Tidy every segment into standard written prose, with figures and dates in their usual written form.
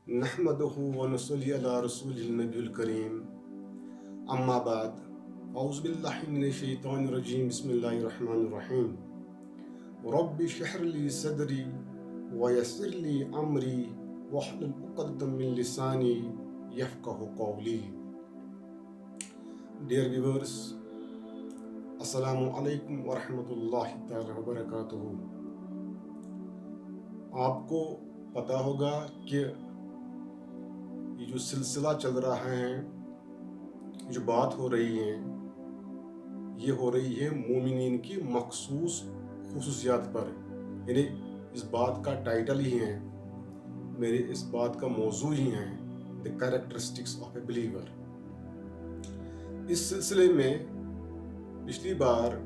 नहमदुहु व नसल्ली अला रसूलिल नबील करीम अम्मा बाद औज़ु बिल्लाहि मिनश शैतानिर रजीम बिस्मिल्लाहिर रहमानिर रहीम रब्बि इश्रह ली सदरी व यस्सिर ली अमरी वहलुल उक़दतम मिन लिसानी यफ़क़हु क़ौली। डियर व्यूअर्स, अस्सलामु अलैकुम व रहमतुल्लाहि तआला व बरकातुहू। आपको पता होगा कि ये जो सिलसिला चल रहा है, जो बात हो रही है, ये हो रही है मोमिनीन की मखसूस खुसूसियात पर। यानी इस बात का टाइटल ही है, मेरे इस बात का मौजू ही है, the characteristics of A believer. इस सिलसिले में पिछली बार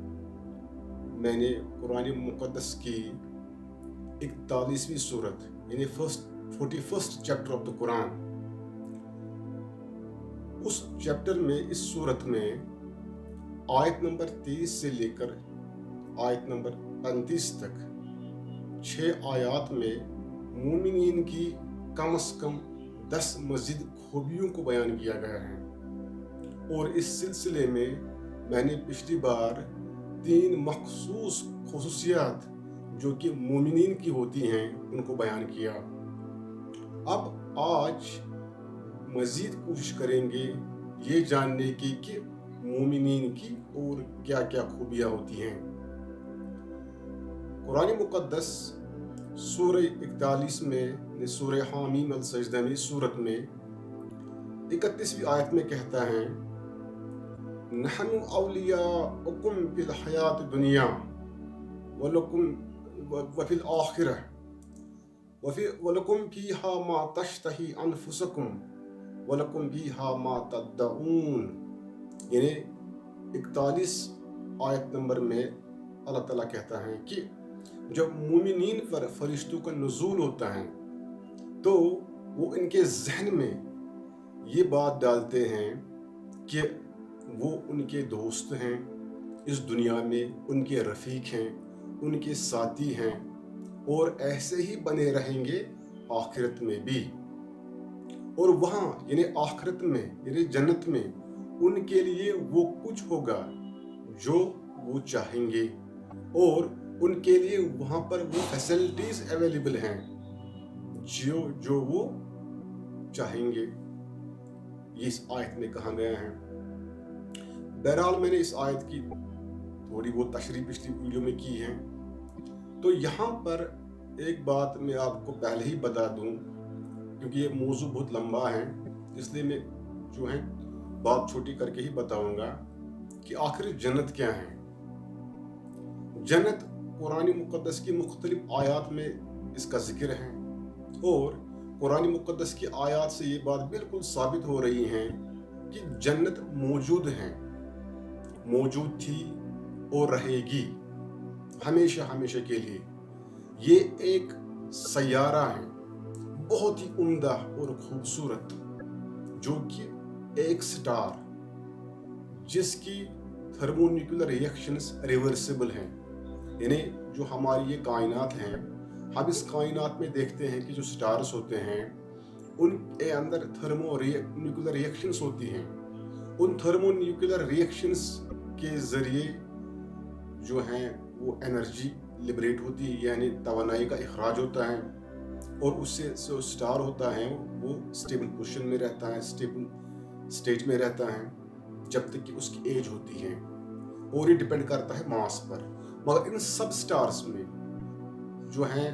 मैंने कुरान मुक़द्दस की 41वीं सूरत यानी 41st chapter of the Quran, उस चैप्टर में, इस सूरत में आयत नंबर 23 से लेकर आयत नंबर 35 तक 6 आयात में मोमिनीन की कम से कम 10 मज़ीद खूबियों को बयान किया गया है। और इस सिलसिले में मैंने पिछली बार 3 मखसूस खुसूसियात जो कि मोमिनीन की होती हैं उनको बयान किया। अब आज मज़ीद कोशिश करेंगे ये जानने की कि मोमिनीन की और क्या क्या खूबियाँ होती हैं। कुरान मुक़द्दस सूरह 41 में, सूरह हामीम अल सजदा में, सूरत में 31वीं आयत में कहता है, नहनु औलियाउकुम फिल हयात दुनिया व फिल आखिरह वलकुम फीहा मा तश्तही अनफुसकुम वलकुम फीहा मा तद्दऊन। यानी 41 आयत नंबर में अल्लाह ताला कहता है कि जब मोमिनीन पर फरिश्तों का नुज़ूल होता है तो वो इनके जहन में ये बात डालते हैं कि वो उनके दोस्त हैं इस दुनिया में, उनके रफ़ीक हैं, उनके साथी हैं और ऐसे ही बने रहेंगे आखिरत में भी। और वहाँ यानी आखिरत में, यानी जन्नत में उनके लिए वो कुछ होगा जो वो चाहेंगे और उनके लिए वहाँ पर वो फैसिलिटीज़ अवेलेबल हैं जो वो चाहेंगे। ये इस आयत में कहा गया है। बहरहाल मैंने इस आयत की थोड़ी बहुत तशरीह पिछली वीडियो में की है। तो यहाँ पर एक बात मैं आपको पहले ही बता दूँ, क्योंकि ये मौजू बहुत लंबा है, इसलिए मैं जो है बात छोटी करके ही बताऊंगा कि आखिर जन्नत क्या है। जन्नत कुरान मुक़द्दस की मुख्तलिफ आयात में इसका जिक्र है और कुरान मुक़द्दस की आयात से ये बात बिल्कुल साबित हो रही है कि जन्नत मौजूद है, मौजूद थी और रहेगी हमेशा हमेशा के लिए। ये एक सैयारा है, बहुत ही उम्दा और खूबसूरत, जो कि एक स्टार जिसकी थर्मोन्यूक्लियर रिएक्शंस रिवर्सिबल हैं। यानी जो हमारी ये कायनात हैं, हम इस कायनात में देखते हैं कि जो स्टार्स होते हैं उनके अंदर थर्मोन्यूक्लियर रिएक्शंस होती हैं। उन थर्मोन्यूक्लियर रिएक्शंस के ज़रिए जो हैं वो एनर्जी लिबरेट होती है, यानी तवानाई का इखराज होता है और उससे जो स्टार होता है वो स्टेबल पोजीशन में रहता है, स्टेबल स्टेट में रहता है जब तक कि उसकी एज होती है। और ये डिपेंड करता है मास पर। मगर इन सब स्टार्स में जो है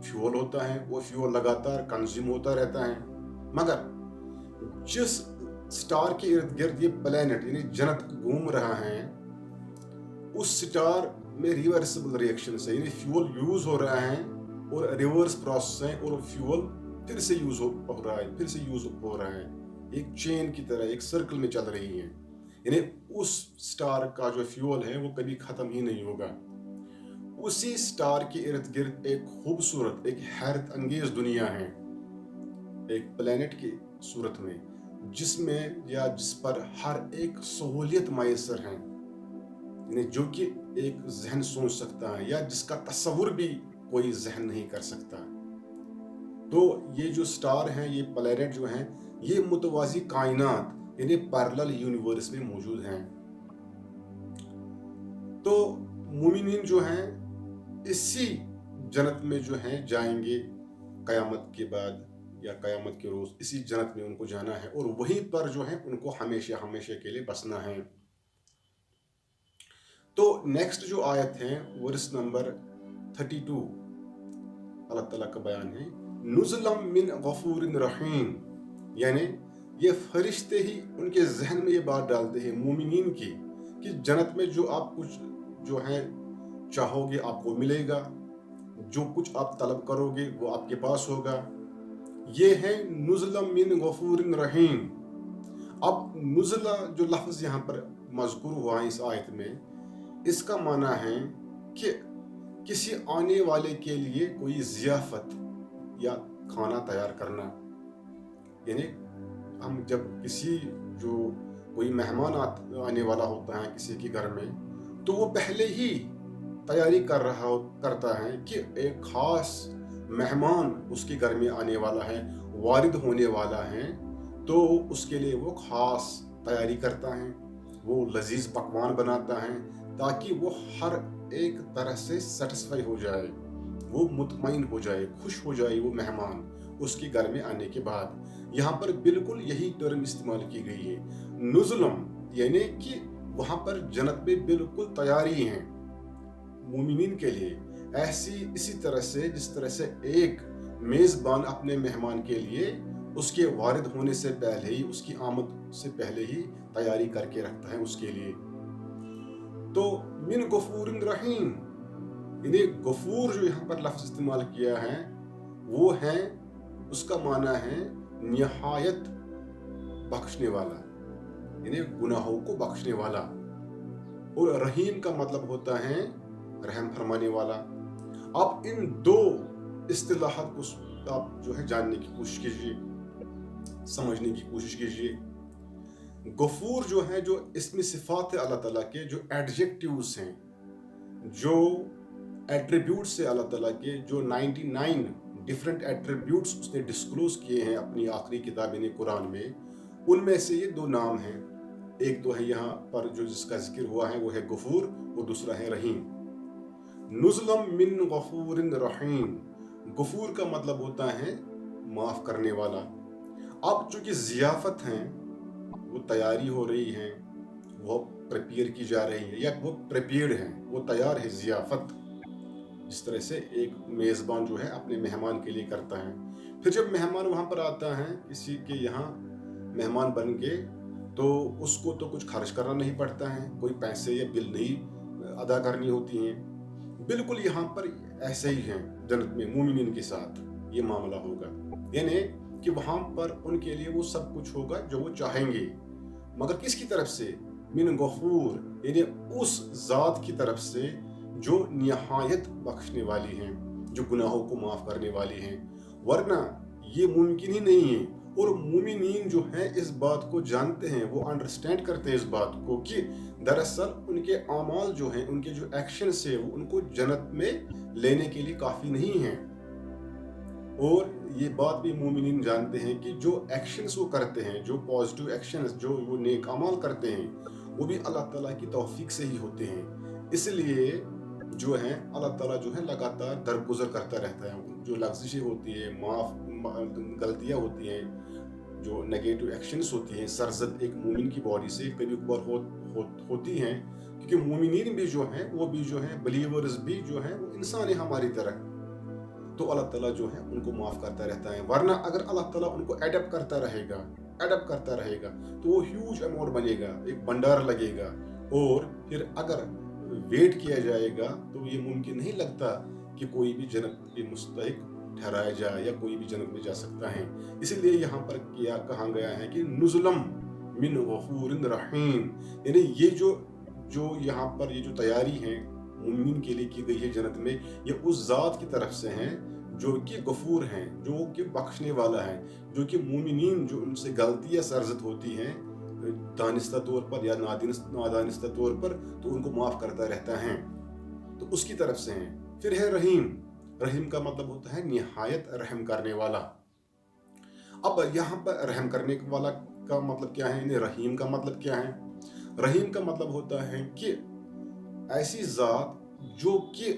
फ्यूल होता है, वो फ्यूल लगातार कंज्यूम होता रहता है। मगर जिस स्टार के इर्द गिर्द ये प्लैनेट यानी जन्नत घूम रहा है, उस स्टार में रिवर्सिबल रिएक्शन है, यानी फ्यूल यूज हो रहा है और रिवर्स प्रोसेस है और फ्यूल फिर से यूज हो रहा है, फिर से यूज हो रहा है। एक चेन की तरह एक सर्कल में चल रही है। यानी उस स्टार का जो फ्यूल है वो कभी खत्म ही नहीं होगा। उसी स्टार के इर्द गिर्द एक खूबसूरत, एक हैरत अंगेज दुनिया है, एक प्लेनेट की सूरत में, जिसमें या जिस पर हर एक सहूलियत मैसर है, यानी जो कि एक जहन सोच सकता है या जिसका तस्वुर भी कोई जहन नहीं कर सकता। तो ये जो स्टार हैं, ये प्लैनेट जो हैं, ये मुतवाज़ी कायनात यानी पैरेलल यूनिवर्स में मौजूद हैं। तो मोमिनीन जो हैं इसी जन्नत में जो हैं जाएंगे क़यामत के बाद या क़यामत के रोज़, इसी जन्नत में उनको जाना है और वहीं पर जो है उनको हमेशा हमेशा के लिए बसना है। तो नेक्स्ट जो आयत है वर्स नंबर 32, अल्लाह ताला का बयान है, नुज़लम मिन गफूरिन रहीम, यानी ये फरिश्ते ही उनके जहन में ये बात डालते हैं मोमिनीन की कि जन्नत में जो आप कुछ जो है चाहोगे आपको मिलेगा, जो कुछ आप तलब करोगे वो आपके पास होगा। ये है नुज़लम मिन गफूरिन रहीम। अब नुज़ला जो लफ्ज़ यहाँ पर मज़कूर हुआ है इस आयत में, इसका माना है कि किसी आने वाले के लिए कोई ज़ियाफ़त या खाना तैयार करना। यानी हम जब किसी जो कोई मेहमान आने वाला होता है किसी के घर में, तो वो पहले ही तैयारी करता है कि एक ख़ास मेहमान उसके घर में आने वाला है, वारिद होने वाला है, तो उसके लिए वो ख़ास तैयारी करता है, वो लजीज पकवान बनाता है ताकि वो हर एक तरह से सेटिस्फाई हो जाए, वो मुतमईन हो जाए, खुश हो जाए वो मेहमान उसके घर में आने के बाद। यहाँ पर बिल्कुल यही टर्म इस्तेमाल की गई है, नुज़लम, यानी कि वहाँ पर जन्नत में बिल्कुल तैयारी है मोमिनीन के लिए। इसी तरह से जिस तरह से एक मेज़बान अपने मेहमान के लिए उसके वारिद होने से पहले ही, उसकी आमद से पहले ही तैयारी करके रखता है उसके लिए। तो मिन गफूरिन रहीम, यानी गफूर जो यहाँ पर लफ्ज़ इस्तेमाल किया है वो है, उसका माना है निहायत बख्शने वाला, यानी गुनाहों को बख्शने वाला, और रहीम का मतलब होता है रहम फरमाने वाला। आप इन दो इस्तिलाहात को आप जो है जानने की कोशिश कीजिए, समझने की कोशिश कीजिए। गफूर जो है, जो इसमें सिफात है अल्लाह ताला के, जो एडजेक्टिव्स हैं, जो एट्रीब्यूट्स है अल्लाह ताला के, जो 99 डिफरेंट एट्रीब्यूट्स उसने डिस्क्लोज किए हैं अपनी आखिरी किताब यानी कुरान में, उनमें से ये दो नाम हैं। एक तो है यहाँ पर जो जिसका जिक्र हुआ है वो है गफूर, और दूसरा है रहीम। नुज़लम मिन गफूरिन रहीम, गफूर का मतलब होता है माफ़ करने वाला। अब चूँकि ज़ियाफ़त हैं, वो तैयारी हो रही है, वो प्रिपेयर की जा रही है, या वो प्रिपेयर्ड है, वो तैयार है ज़ियाफ़त, जिस तरह से एक मेज़बान जो है अपने मेहमान के लिए करता है। फिर जब मेहमान वहाँ पर आता है किसी के यहाँ मेहमान बन के, तो उसको तो कुछ खर्च करना नहीं पड़ता है, कोई पैसे या बिल नहीं अदा करनी होती हैं। बिल्कुल यहाँ पर ऐसे ही हैं जन्नत में मोमिनीन के साथ ये मामला होगा, यानी कि वहाँ पर उनके लिए वो सब कुछ होगा जो वो चाहेंगे, मगर किसकी तरफ से? मिन गफूर, यानी उस ज़ात की तरफ से जो निहायत बख्शने वाली हैं, जो गुनाहों को माफ़ करने वाली हैं। वरना ये मुमकिन ही नहीं है। और मोमिनीन जो हैं इस बात को जानते हैं, वो अंडरस्टैंड करते हैं इस बात को कि दरअसल उनके आमाल जो हैं, उनके जो एक्शंस है, वो उनको जन्नत में लेने के लिए काफ़ी नहीं हैं। और ये बात भी मोमिनीन जानते हैं कि जो एक्शंस वो करते हैं, जो पॉजिटिव एक्शंस, जो वो नेक अमाल करते हैं, वो भी अल्लाह ताला की तौफीक से ही होते हैं। इसलिए जो है अल्लाह ताला जो है लगातार दरगुजर करता रहता है। जो लफ्ज़िशें होती है, गलतियाँ होती हैं, जो नेगेटिव एक्शंस होती हैं, सरजद एक मोमिन की बॉडी से कभी कभार होती हैं, क्योंकि मोमिनीन भी जो हैं, वो भी जो हैं, बलीवर्स भी जो हैं, वो इंसान है हमारी तरह। तो अल्लाह ताला जो है उनको माफ़ करता रहता है। वरना अगर अल्लाह ताला उनको एडप्ट करता रहेगा तो वो ह्यूज अमाउंट बनेगा, एक भंडार लगेगा, और फिर अगर वेट किया जाएगा तो ये मुमकिन नहीं लगता कि कोई भी जन्नत के मुस्तहिक ठहराया जाए या कोई भी जन्नत में जा सकता है। इसीलिए यहाँ पर कहा गया है कि नुज़लम मिन गफूरिन रहीम, यानी ये जो यहाँ पर ये जो तैयारी है मुमिन के लिए की गई है जन्नत में, ये उस ज़ात की तरफ से हैं जो कि गफूर हैं, जो कि बख्शने वाला है, जो कि मोमिनीन जो उनसे गलतियाँ सरजद होती हैं दानिस्ता तौर पर या नादानिस्ता तौर पर, तो उनको माफ़ करता रहता है, तो उसकी तरफ से हैं। फिर है रहीम। रहीम का मतलब होता है निहायत रहम करने वाला। अब यहाँ पर रहम करने वाला का मतलब क्या है, यानी रहीम का मतलब क्या है? रहीम का मतलब होता है कि ऐसी ज़ात जो कि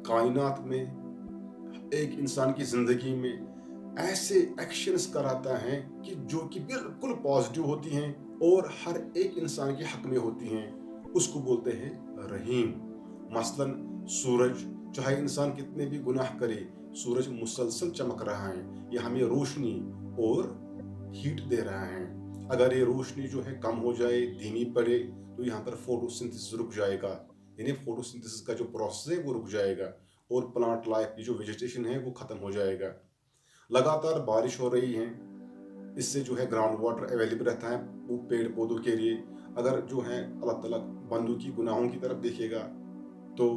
कायनात में एक इंसान की ज़िंदगी में ऐसे एक्शंस कराता है कि जो कि बिल्कुल पॉजिटिव होती हैं और हर एक इंसान के हक में होती हैं, उसको बोलते हैं रहीम। मसलन सूरज, चाहे इंसान कितने भी गुनाह करे, सूरज मुसलसल चमक रहा है, ये हमें रोशनी और हीट दे रहा है। अगर ये रोशनी जो है कम हो जाए, धीमी पड़े, तो यहाँ पर फोटोसिंथेसिस रुक जाएगा, यानी फोटोसिंथेसिस का जो प्रोसेस है वो रुक जाएगा और प्लांट लाइफ की जो वेजिटेशन है वो खत्म हो जाएगा। लगातार बारिश हो रही है, इससे जो है ग्राउंड वाटर अवेलेबल रहता है वो पेड़ पौधों के लिए। अगर जो है अल्लाह ताला बंदों की गुनाहों की तरफ देखेगा तो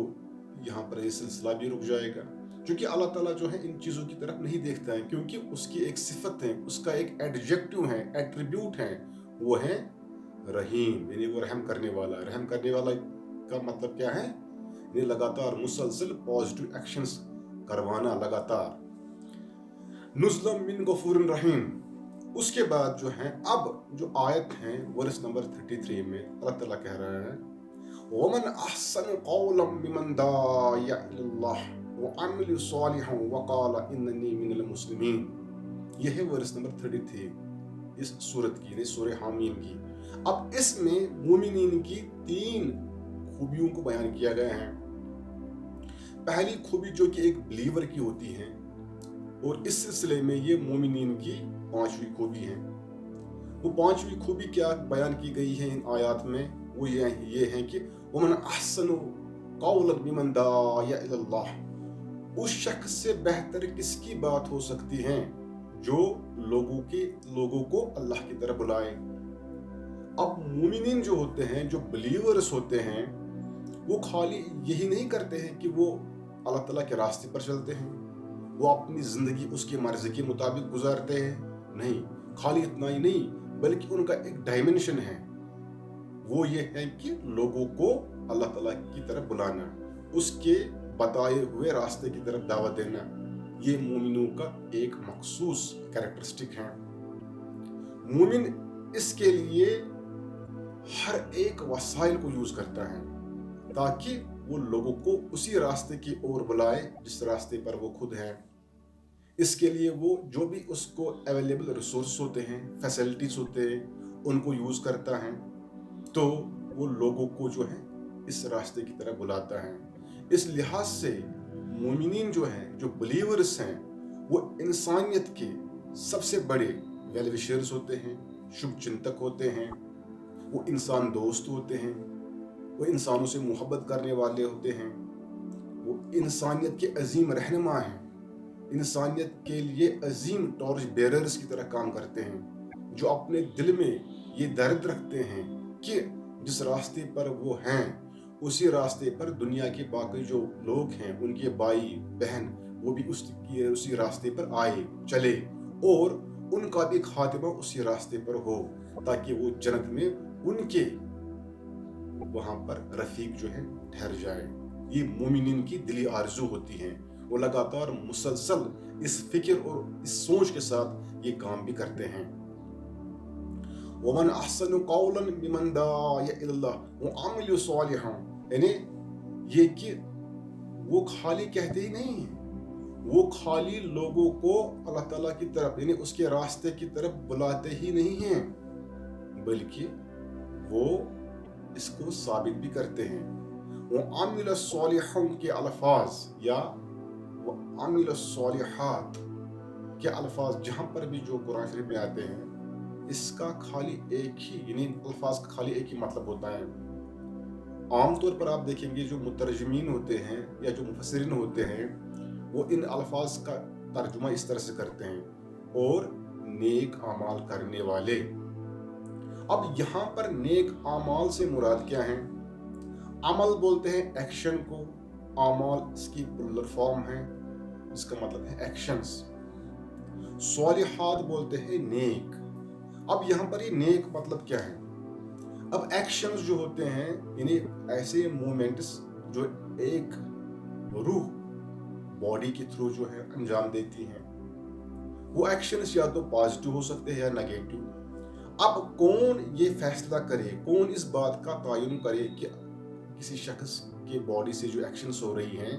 यहाँ पर ये सिलसिला भी रुक जाएगा, क्योंकि अल्लाह ताला जो है इन चीज़ों की तरफ नहीं देखता है, क्योंकि उसकी एक सिफत है, उसका एक एडजेक्टिव है, एट्रीब्यूट है, वो है रहीम, यानी वो रहम करने वाला। रहम करने वाला का मतलब क्या है? ये लगातार मुसलसल पॉजिटिव एक्शंस करवाना लगातार। नुज़लम मिन गफूरिन रहीम। उसके बाद जो है, अब जो आयत है वर्स नंबर 33 में अल्लाह ताला कह रहा है, वमन अहसन कौलम मिमन दाया इल्लल्लाह व अमिल सालिहन व क़ाला इन्ननी मिनल मुस्लिमीन। यह है वर्स नंबर 33 इस सूरत की, यानी सूरह हामीम की। अब इसमें मोमिनीन की 3 खूबियों को बयान किया गया है। पहली खूबी जो कि एक बिलीवर की होती है, और इस सिलसिले में ये मोमिनीन की 5वीं खूबी है। वो 5वीं खूबी क्या बयान की गई है इन आयात में? वो ये है कि वमन अहसनु कौलन मिमन दाया इल्लल्लाह। उस शख्स से बेहतर किसकी बात हो सकती है जो लोगों को अल्लाह की तरफ बुलाए। अब मोमिनीन जो होते हैं, जो बिलीवर्स होते हैं, वो खाली यही नहीं करते हैं कि वो अल्लाह ताला के रास्ते पर चलते हैं, वो अपनी ज़िंदगी उसकी मर्ज़ी के मुताबिक गुजारते हैं। नहीं, खाली इतना ही नहीं, बल्कि उनका एक डायमेंशन है, वो ये है कि लोगों को अल्लाह ताला की तरफ बुलाना, उसके बताए हुए रास्ते की तरफ दावत देना। ये मोमिनों का एक मखसूस कैरेक्टरिस्टिक है। मोमिन इसके लिए हर एक वसाइल को यूज़ करता है ताकि वो लोगों को उसी रास्ते की ओर बुलाए जिस रास्ते पर वो खुद है। इसके लिए वो जो भी उसको अवेलेबल रिसोर्स होते हैं, फैसिलिटीज होते हैं, उनको यूज़ करता है, तो वो लोगों को जो है इस रास्ते की तरफ बुलाता है। इस लिहाज से मोमिनीन जो हैं, जो बिलीवर्स हैं, वो इंसानियत के सबसे बड़े वेल विशर्स होते हैं, शुभ चिंतक होते हैं, वो इंसान दोस्त होते हैं, वो इंसानों से मोहब्बत करने वाले होते हैं, वो इंसानियत के अजीम रहनुमा हैं, इंसानियत के लिए अजीम टॉर्च बेरर्स की तरह काम करते हैं, जो अपने दिल में ये दर्द रखते हैं कि जिस रास्ते पर वो हैं उसी रास्ते पर दुनिया के बाकी जो लोग हैं, उनके भाई बहन, वो भी उसी रास्ते पर आए चले और उनका भी खात्मा उसी रास्ते पर हो, ताकि वो जन्नत में उनके वहां पर रफीक जो है ठहर जाए। ये मोमिनीन की दिली आरजू होती है। वो लगातार मुसलसल इस फिक्र और इस सोच के साथ ये काम भी करते हैं। वमन अहसनु कौलन मिमन दाया इल्लल्लाह व अमिलु सालिहां, यानी ये कि वो खाली कहते ही नहीं हैं, वो खाली लोगों को अल्लाह ताला की तरफ, यानी उसके रास्ते की तरफ बुलाते ही नहीं हैं, बल्कि वो इसको साबित भी करते हैं। वो आमिल सालिहां के अल्फाज या वो आमिल सालिहात के अल्फाज जहाँ पर भी जो कुरान शरीफ में आते हैं, इसका खाली एक ही, यानी अल्फाज का खाली एक ही मतलब होता है। आमतौर पर आप देखेंगे जो मुतरजमीन होते हैं या जो मुफस्सिरीन होते हैं, वो इन अल्फाज का तर्जुमा इस तरह से करते हैं, और नेक अमाल करने वाले। अब यहाँ पर नेक अमाल से मुराद क्या है? अमल बोलते हैं एक्शन को, अमाल इसकी प्लुरल फॉर्म है, इसका मतलब है एक्शंस। सालिहात बोलते हैं नेक। अब यहाँ पर ये नेक मतलब क्या है? अब एक्शंस जो होते हैं, यानी ऐसे मूवमेंट्स जो एक रूह बॉडी के थ्रू जो है अंजाम देती हैं। वो एक्शंस या तो पॉजिटिव हो सकते हैं या नेगेटिव। अब कौन ये फैसला करे, कौन इस बात का तयन करे कि किसी शख्स के बॉडी से जो एक्शंस हो रही हैं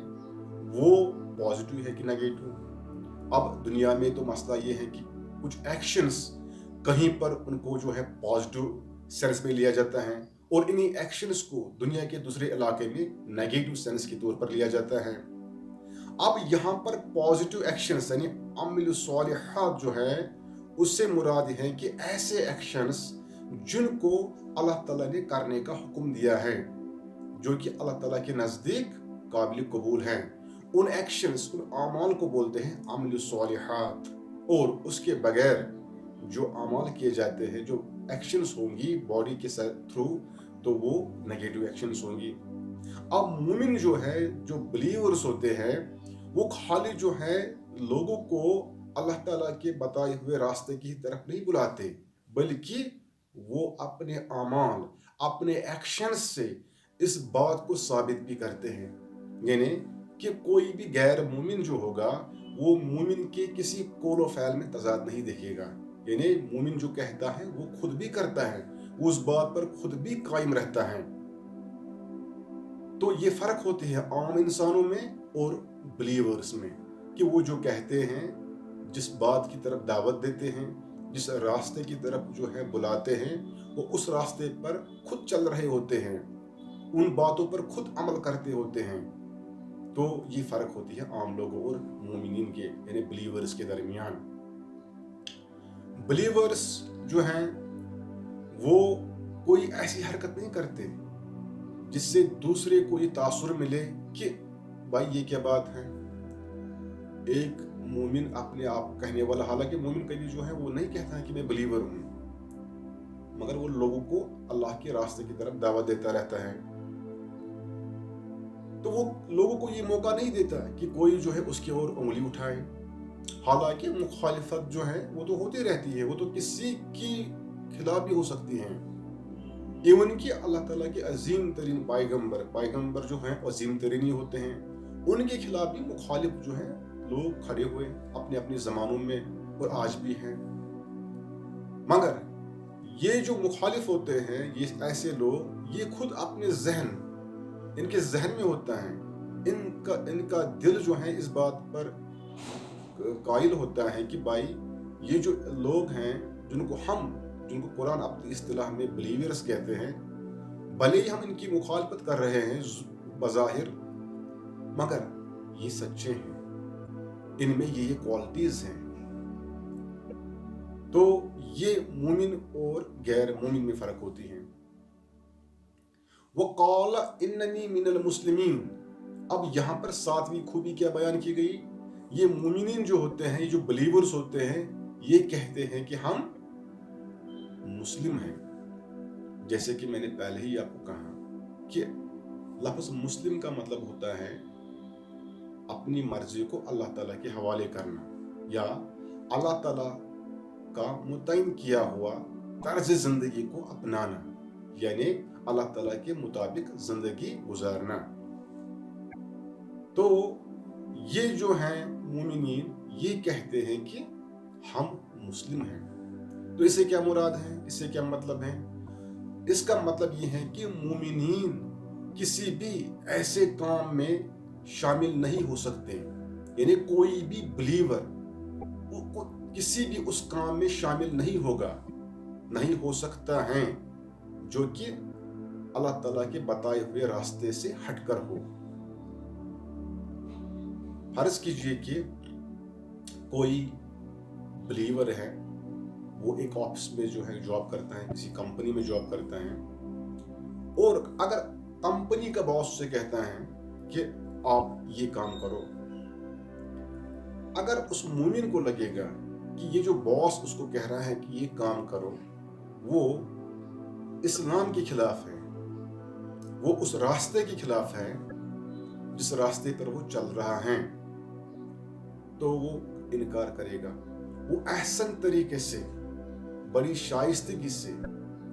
वो पॉजिटिव है कि नेगेटिव। अब दुनिया में तो मसला ये है कि कुछ एक्शंस कहीं पर उनको जो है पॉजिटिव सेंस में लिया जाता है और इन्हीं एक्शंस को दुनिया के दूसरे इलाके में नेगेटिव सेंस के तौर पर लिया जाता है। अब यहाँ पर पॉजिटिव एक्शंस यानी अमल सालिहात जो है उससे मुराद है कि ऐसे एक्शंस जिनको अल्लाह ताला ने करने का हुक्म दिया है, जो कि अल्लाह ताला के नज़दीक काबिल कबूल हैं। उन एक्शंस, उन अमाल को बोलते हैं अमल सालिहात। और उसके बगैर जो अमाल किए जाते हैं, जो एक्शंस होंगी बॉडी के थ्रू, तो वो नेगेटिव एक्शंस होंगी। अब मोमिन जो है, जो बिलीवर्स होते हैं, वो खाली जो है लोगों को अल्लाह ताला के बताए हुए रास्ते की तरफ नहीं बुलाते, बल्कि वो अपने अमाल, अपने एक्शंस से इस बात को साबित भी करते हैं। यानी कि कोई भी गैर मोमिन जो होगा वो मोमिन के किसी कौल फ़ैल में तजाद नहीं देखेगा। यानी मोमिन जो कहता है वो खुद भी करता है, वो उस बात पर खुद भी कायम रहता है। तो ये फर्क होती है आम इंसानों में और बिलीवर्स में, कि वो जो कहते हैं, जिस बात की तरफ दावत देते हैं, जिस रास्ते की तरफ जो है बुलाते हैं, वो उस रास्ते पर खुद चल रहे होते हैं, उन बातों पर खुद अमल करते होते हैं। तो ये फर्क होती है आम लोगों और मोमिनीन के यानी बिलीवर्स के दरमियान। बिलीवर्स जो हैं वो कोई ऐसी हरकत नहीं करते जिससे दूसरे को ये तासुर मिले कि भाई ये क्या बात है। एक मोमिन अपने आप कहने वाला, हालांकि मोमिन कभी जो है वो नहीं कहता है कि मैं बिलीवर हूं, मगर वो लोगों को अल्लाह के रास्ते की तरफ दावत देता रहता है। तो वो लोगों को ये मौका नहीं देता कि कोई जो है उसकी ओर उंगली उठाए। हालांकि मुखालिफत जो है वो तो होती रहती है, वो तो किसी की खिलाफ भी हो सकती है। इवन कि अल्लाह ताला के अजीम तरीन पैगंबर जो हैं अजीम तरीन ही होते हैं, उनके खिलाफ भी मुखालिफ जो है लोग खड़े हुए अपने अपने ज़मानों में और आज भी हैं। मगर ये जो मुखालिफ होते हैं, ये ऐसे लोग, ये खुद अपने जहन, इनके जहन में होता है, इनका दिल जो है इस बात पर कायल होता है कि भाई ये जो लोग हैं जिनको कुरान अपनी इस्तिलाह में बिलीवर्स कहते हैं, भले ही हम इनकी मुखालफत कर रहे हैं बज़ाहिर, मगर ये सच्चे हैं, इनमें ये क्वालिटीज हैं। तो ये मोमिन और गैर मोमिन में फर्क होती है। वक़ाल इन्ननी मिनल मुस्लिमीन। अब यहाँ पर सातवीं खूबी क्या बयान की गई? ये मोमिनीन जो होते हैं, ये जो बिलीवर्स होते हैं, ये कहते हैं कि हम मुस्लिम हैं। जैसे कि मैंने पहले ही आपको कहा कि लफ्ज़ मुस्लिम का मतलब होता है अपनी मर्जी को अल्लाह ताला के हवाले करना, या अल्लाह ताला का मुतय्यन किया हुआ तर्ज जिंदगी को अपनाना, यानी अल्लाह ताला के मुताबिक जिंदगी गुजारना। तो ये जो हैं मोमिनीन, ये कहते हैं कि हम मुस्लिम हैं। तो इससे क्या मुराद है, इससे क्या मतलब है? इसका मतलब ये है कि मोमिनीन किसी भी ऐसे काम में शामिल नहीं हो सकते, यानी कोई भी बिलीवर किसी भी उस काम में शामिल नहीं हो सकता है जो कि अल्लाह ताला के बताए हुए रास्ते से हटकर हो। फर्ज कीजिए कि कोई बिलीवर है, वो एक ऑफिस में जो है जॉब करता है, किसी कंपनी में जॉब करता है, और अगर कंपनी का बॉस उसे कहता है कि आप ये काम करो, अगर उस मोमिन को लगेगा कि ये जो बॉस उसको कह रहा है कि ये काम करो वो इस्लाम के खिलाफ है, वो उस रास्ते के खिलाफ है जिस रास्ते पर वो चल रहा है, तो वो इनकार करेगा। वो एहसन तरीके से, बड़ी शाइस्तगी से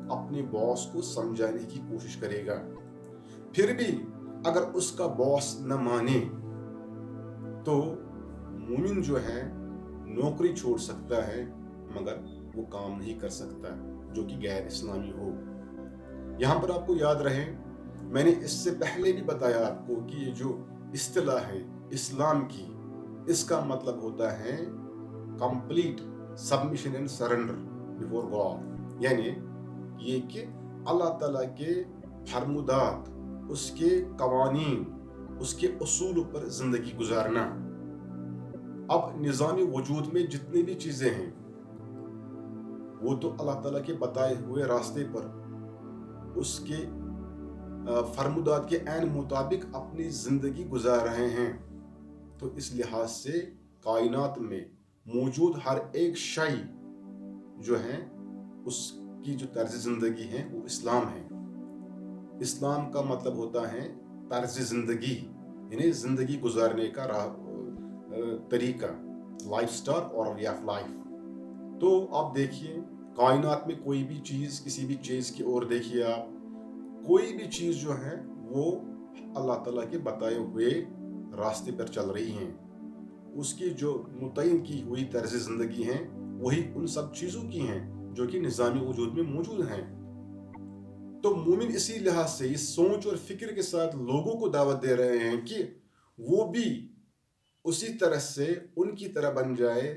अपने बॉस को समझाने की कोशिश करेगा। फिर भी अगर उसका बॉस न माने तो मोमिन जो है नौकरी छोड़ सकता है मगर वो काम नहीं कर सकता जो कि गैर इस्लामी हो। यहाँ पर आपको याद रहे, मैंने इससे पहले भी बताया आपको कि ये जो इस्तिलाह है इस्लाम की, इसका मतलब होता है complete submission and surrender before God, यानी ये कि अल्लाह ताला के फरमुदात, उसके कवानीन, उसके उसूलों पर जिंदगी गुजारना। अब निज़ामी वजूद में जितनी भी चीजें हैं वो तो अल्लाह ताला के बताए हुए रास्ते पर उसके फरमुदात के ऐन मुताबिक अपनी जिंदगी गुजार रहे हैं। तो इस लिहाज से कायनात में मौजूद हर एक शय जो है उसकी जो तर्ज जिंदगी है वो इस्लाम है। इस्लाम का मतलब होता है तर्ज जिंदगी, यानी जिंदगी गुजारने का तरीका, लाइफ स्टाइल और वे ऑफ लाइफ। तो आप देखिए कायनात में कोई भी चीज, किसी भी चीज की ओर देखिए आप, कोई भी चीज जो है वो अल्लाह ताला के बताए हुए रास्ते पर चल रही हैं। उसकी जो मुतय्यन की हुई तर्ज जिंदगी है वही उन सब चीजों की हैं जो कि निज़ामी वजूद में मौजूद हैं। तो मोमिन इसी लिहाज से इस सोच और फिक्र के साथ लोगों को दावत दे रहे हैं कि वो भी उसी तरह से उनकी तरह बन जाए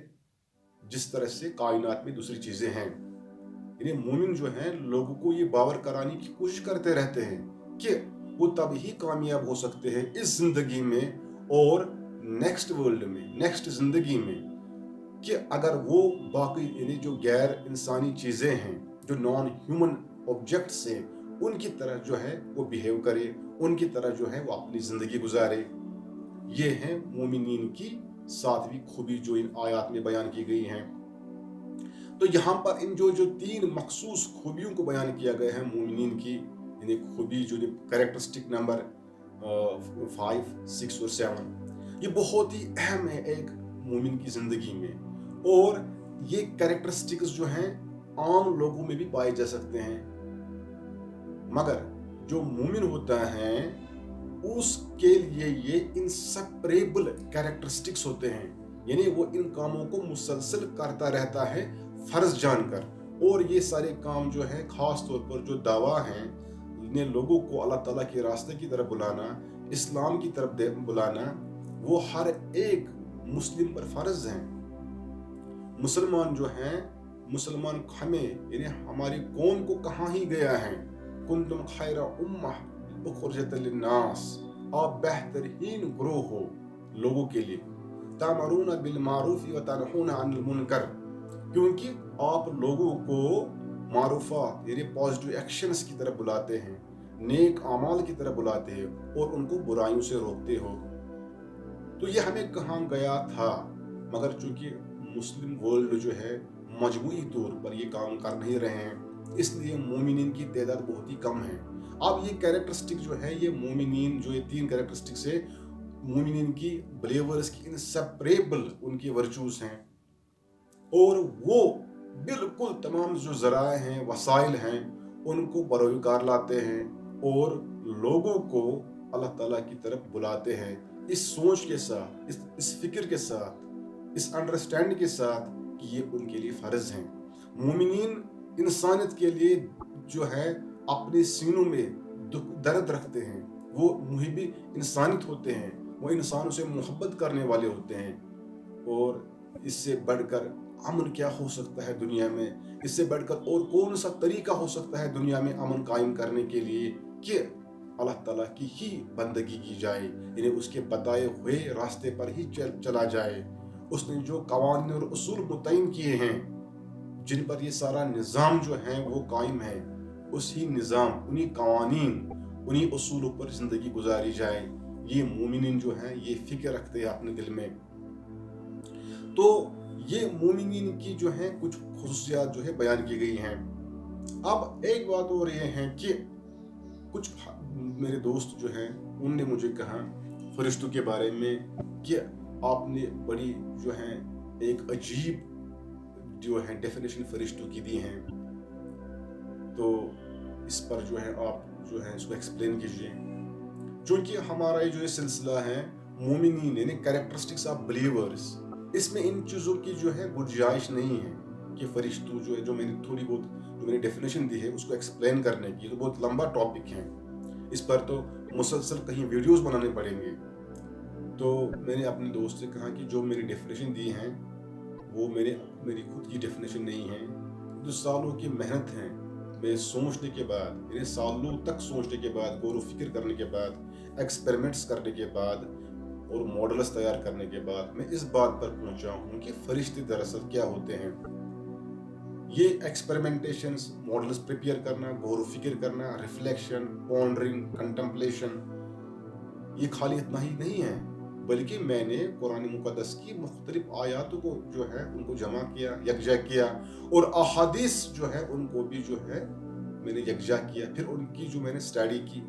जिस तरह से कायनात में दूसरी चीजें हैं। यानी मोमिन जो है लोगों को ये बावर कराने की कोशिश करते रहते हैं कि वो तब ही कामयाब हो सकते हैं इस जिंदगी में और नेक्स्ट वर्ल्ड में, नेक्स्ट जिंदगी में, कि अगर वो बाकी यानी जो गैर इंसानी चीजें हैं, जो नॉन ह्यूमन ऑब्जेक्ट्स हैं, उनकी तरह जो है वो बिहेव करे, उनकी तरह जो है वो अपनी जिंदगी गुजारे। ये है मोमिनीन की 7वीं खूबी जो इन आयात में बयान की गई हैं। तो यहाँ पर इन जो 3 मखसूस खूबियों को बयान किया गया है मोमिनीन की, यानी खूबी जो कैरेक्टरिस्टिक नंबर 5, 6 और 7, ये बहुत ही अहम है एक मोमिन की जिंदगी में। और ये कैरेक्टरिस्टिक्स जो हैं आम लोगों में भी पाए जा सकते हैं, मगर जो मोमिन होता है उसके लिए ये इनसेपरेबल कैरेक्टरिस्टिक्स होते हैं, यानी वो इन कामों को मुसलसल करता रहता है फर्ज जानकर। और ये सारे काम जो है खास तौर पर जो दावा हैं, इन्हें लोगों को अल्लाह ताला के रास्ते की तरफ बुलाना, इस्लाम की तरफ बुलाना, वो हर एक मुस्लिम पर फर्ज है। मुसलमान जो हैं, मुसलमान हमें यानी हमारी कौम को कहाँ ही गया है, कुंतुम खैरा उम्मह उखरिजत लिन्नास, आप बेहतरीन ग्रोह हो लोगों के लिए, तामरूना बिल मारूफ व तनहूना अनिल मुनकर, क्योंकि आप लोगों को मारूफात यानी पॉजिटिव एक्शंस की तरफ बुलाते हैं, नेक अमाल की तरफ बुलाते हैं और उनको बुराइयों से रोकते हो। तो ये हमें कहाँ गया था, मगर चूंकि मुस्लिम वर्ल्ड जो है मजबूरी तौर पर ये काम कर नहीं रहे हैं, इसलिए मोमिनीन की तादाद बहुत ही कम है। अब ये कैरेक्टरिस्टिक जो है, ये मोमिनीन जो ये 3 कैरेक्टरिस्टिक्स है मोमिनीन की, बिलीवर्स की इनसेपरेबल उनकी वर्चूज हैं, और वो बिल्कुल तमाम जो ज़राए हैं, वसाइल हैं, उनको बरोकार लाते हैं और लोगों को अल्लाह ताला की तरफ बुलाते हैं इस सोच के साथ, इस फिक्र के साथ, इस अंडरस्टैंड के साथ कि ये उनके लिए फ़र्ज हैं। मोमिनीन इंसानियत के लिए जो है अपने सीनों में दर्द रखते हैं, वो मुहिब्बे इंसानियत होते हैं, वो इंसानों से मोहब्बत करने वाले होते हैं। और इससे बढ़कर अमन क्या हो सकता है दुनिया में, इससे बढ़कर और कौन सा तरीका हो सकता है दुनिया में अमन कायम करने के लिए कि अल्लाह ताला की ही बंदगी की जाए, यानी उसके बताए हुए रास्ते पर ही चला जाए। उसने जो कवानीन और उसूल मुतय्यन किए हैं, जिन पर ये सारा निज़ाम जो है वो कायम है, उसी निज़ाम, उन्हीं कवानीन, उन्हीं उसूलों पर ज़िंदगी गुजारी जाए। ये मोमिनीन जो है ये फिक्र रखते हैं अपने दिल में। तो ये मोमिनीन की जो है कुछ खुसूसियात जो है बयान की गई हैं। अब एक बात और ये है कि कुछ मेरे दोस्त जो हैं उनने मुझे कहा फरिश्तों के बारे में कि आपने बड़ी जो है एक अजीब जो है डेफिनेशन फरिश्तों की दी हैं, तो इस पर जो है आप जो है इसको एक्सप्लेन कीजिए। चूँकि हमारा ये जो सिलसिला है मोमिनीन यानी कैरेक्टरिस्टिक्स ऑफ बिलीवर्स, इसमें इन चीज़ों की जो है गुंजाइश नहीं है कि फरिश्तों जो है, जो मैंने थोड़ी बहुत जो मैंने डेफिनेशन दी है उसको एक्सप्लेन करने की, तो बहुत लंबा टॉपिक है, इस पर तो मुसलसल कहीं वीडियोस बनाने पड़ेंगे। तो मैंने अपने दोस्त से कहा कि जो मेरी डेफिनेशन दी हैं वो मेरी खुद की डेफिनेशन नहीं है, जो सालों की मेहनत है, मैं सोचने के बाद, यानी सालों तक सोचने के बाद, गौर व फिक्र करने के बाद, एक्सपेरिमेंट्स करने के बाद और मॉडल्स तैयार करने के बाद मैं इस बात पर पहुंचा हूं कि फरिश्ते दरअसल क्या होते हैं। ये एक्सपेरिमेंटेशंस, मॉडल्स प्रिपेयर करना, गौर व फिक्र करना, रिफ्लेक्शन, पॉन्डरिंग, कंटेम्पलेशन, ये खाली इतना ही नहीं है, बल्कि मैंने कुरान मुक़द्दस की मुख्तलिफ आयातों को जो है उनको जमा किया, यकजा किया, और अहादीस जो है उनको भी जो है मैंने यकजा किया, फिर उनकी जो मैंने स्टडी की,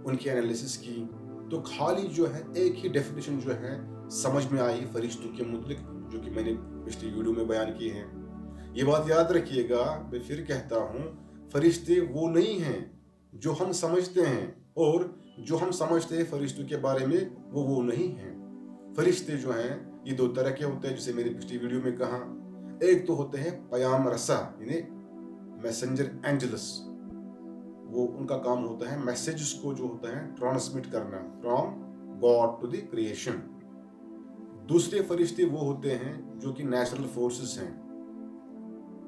उनकी एनालिसिस की, तो खाली जो है एक ही डेफिनेशन जो है समझ में आई फरिश्तों के मुतलिक, जो कि मैंने पिछली वीडियो में बयान की है। ये बात याद रखिएगा, मैं फिर कहता हूँ, फरिश्ते वो नहीं हैं जो हम समझते हैं, और जो हम समझते हैं फरिश्तों के बारे में वो नहीं हैं। फरिश्ते जो हैं ये दो तरह के होते हैं, जिसे मैंने पिछली वीडियो में कहा। एक तो होते हैं पयाम रसा यानी मैसेंजर एंजल्स, वो उनका काम होता है मैसेजेस को जो होता है ट्रांसमिट करना from God to the creation. दूसरे फरिश्ते वो होते हैं जो कि नेचुरल फोर्सेस हैं,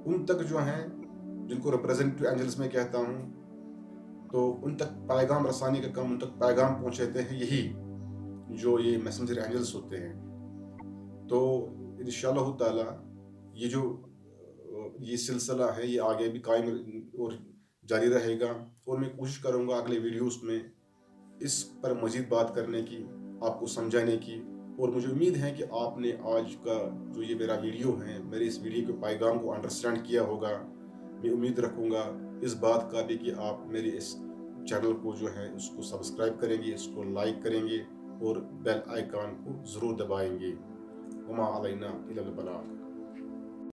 उन तक जो हैं, जिनको रिप्रेजेंटेटिव एंजल्स में कहता हूँ, तो उन तक पैगाम रसानी का काम, उन तक पैगाम पहुंचाते हैं यही जो ये मैसेंजर एंजल्स होते हैं। तो इंशाअल्लाह ताला ये जो ये सिलसिला है ये आगे भी कायम और जारी रहेगा, और मैं कोशिश करूंगा अगले वीडियोस में इस पर मज़ीद बात करने की, आपको समझाने की। और मुझे उम्मीद है कि आपने आज का जो ये मेरा वीडियो है, मेरे इस वीडियो के पैगाम को अंडरस्टैंड किया होगा। मैं उम्मीद रखूँगा इस बात का भी कि आप मेरे इस चैनल को जो है उसको सब्सक्राइब करेंगे, इसको लाइक करेंगे और बेल आइकन को ज़रूर दबाएंगे। वमा अलैना इल्लल बलाग।